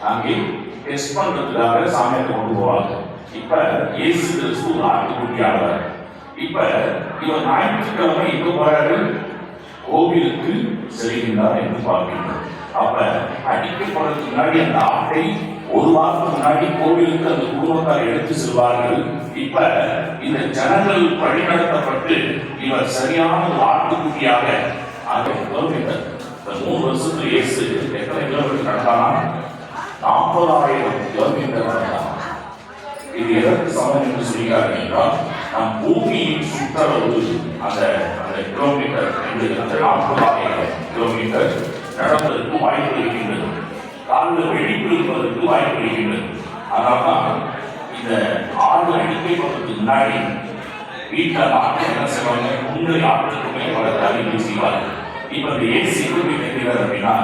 அங்கே டெஸ்ட் பண்றதுக்காக சாமியார் கொண்டு போவாங்க. இப்ப இயேசு கிறிஸ்து ஒரு ஆட்டுக்குட்டியானவர். இப்ப இவர் ஞாயிற்றுக்கிழமை எங்க போறாரு? கோவிலுக்கு செல்கின்றார் என்று பார்க்கின்றோம். அப்ப அடிக்கப்படுறதுக்கு முன்னாடி அந்த ஆட்டை ஒரு வாரத்துக்கு முன்னாடி கோவிலுக்கு அந்த குடும்பத்தார் எடுத்து செல்வார்கள். இப்ப இந்த ஜனங்கள் வழிநடத்தப்பட்டு இவர் சரியான ஒரு ஆட்டுக்குட்டியாக அந்த 3 வருஷத்துல இயேசு எத்தனை கிலோமீட்டர் நடந்தானா? 40,000 கிலோமீட்டர் நடந்தான். இது எதற்கு சமம் என்று சொல்கிறார்கள் என்றால், நம் பூமியின் சுற்றளவு அந்த கிலோமீட்டர் என்று அந்த 40,000 கிலோமீட்டர் நடப்பதற்கு வாய்ப்பு இருக்கின்றது. காலில் வெடிப்பு இருப்பதற்கு வாய்ப்பு இருக்கின்றது. அதனால்தான் இந்த ஆடு அடிக்கப்படுவதற்கு முன்னாடி வீட்டில் ஆட்டை என்ன செய்வாங்க? உங்களை ஆட்டுக்குமே பல காரியங்கள் செய்வார்கள். இப்ப இந்த ஏசி எப்படி கேட்கிறார் அப்படின்னா